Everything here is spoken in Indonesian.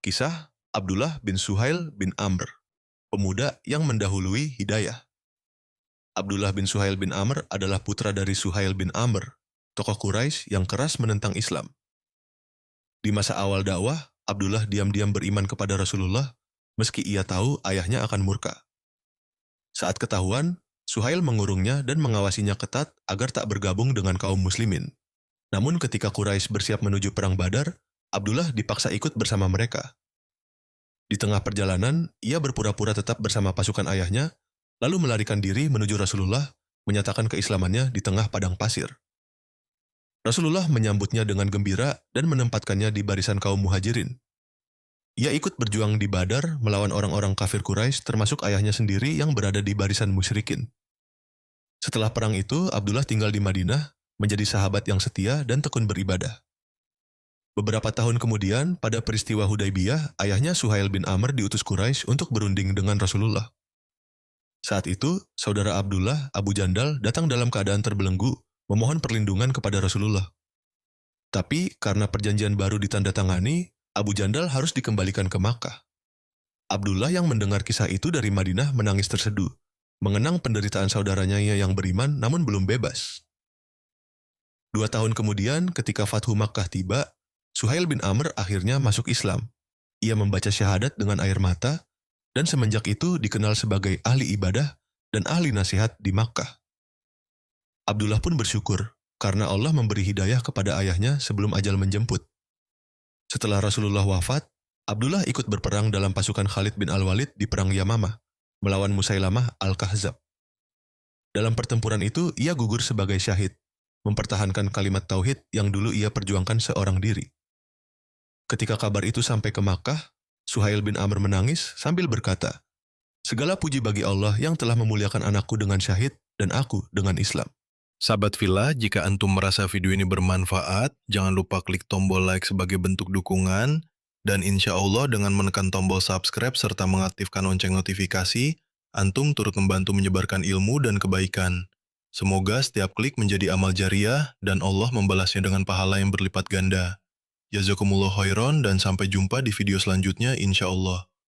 Kisah Abdullah bin Suhail bin Amr, pemuda yang mendahului hidayah. Abdullah bin Suhail bin Amr adalah putra dari Suhail bin Amr, tokoh Quraisy yang keras menentang Islam. Di masa awal dakwah, Abdullah diam-diam beriman kepada Rasulullah, meski ia tahu ayahnya akan murka. Saat ketahuan, Suhail mengurungnya dan mengawasinya ketat agar tak bergabung dengan kaum muslimin. Namun ketika Quraisy bersiap menuju perang Badar, Abdullah dipaksa ikut bersama mereka. Di tengah perjalanan, ia berpura-pura tetap bersama pasukan ayahnya, lalu melarikan diri menuju Rasulullah, menyatakan keislamannya di tengah padang pasir. Rasulullah menyambutnya dengan gembira dan menempatkannya di barisan kaum muhajirin. Ia ikut berjuang di Badar melawan orang-orang kafir Quraisy termasuk ayahnya sendiri yang berada di barisan musyrikin. Setelah perang itu, Abdullah tinggal di Madinah, menjadi sahabat yang setia dan tekun beribadah. Beberapa tahun kemudian, pada peristiwa Hudaybiyah, ayahnya Suhail bin Amr diutus Quraisy untuk berunding dengan Rasulullah. Saat itu, saudara Abdullah, Abu Jandal, datang dalam keadaan terbelenggu, memohon perlindungan kepada Rasulullah. Tapi, karena perjanjian baru ditandatangani, Abu Jandal harus dikembalikan ke Makkah. Abdullah yang mendengar kisah itu dari Madinah menangis terseduh, mengenang penderitaan saudaranya yang beriman namun belum bebas. 2 tahun kemudian, ketika Fathu Makkah tiba, Suhail bin Amr akhirnya masuk Islam. Ia membaca syahadat dengan air mata, dan semenjak itu dikenal sebagai ahli ibadah dan ahli nasihat di Makkah. Abdullah pun bersyukur, karena Allah memberi hidayah kepada ayahnya sebelum ajal menjemput. Setelah Rasulullah wafat, Abdullah ikut berperang dalam pasukan Khalid bin Al-Walid di Perang Yamamah, melawan Musailamah Al-Kahzab. Dalam pertempuran itu, ia gugur sebagai syahid, mempertahankan kalimat tauhid yang dulu ia perjuangkan seorang diri. Ketika kabar itu sampai ke Makkah, Suhail bin Amr menangis sambil berkata, "Segala puji bagi Allah yang telah memuliakan anakku dengan syahid dan aku dengan Islam." Sahabat Villa, jika antum merasa video ini bermanfaat, jangan lupa klik tombol like sebagai bentuk dukungan, dan insya Allah dengan menekan tombol subscribe serta mengaktifkan lonceng notifikasi, antum turut membantu menyebarkan ilmu dan kebaikan. Semoga setiap klik menjadi amal jariah, dan Allah membalasnya dengan pahala yang berlipat ganda. Jazakumullah khairan dan sampai jumpa di video selanjutnya insya Allah.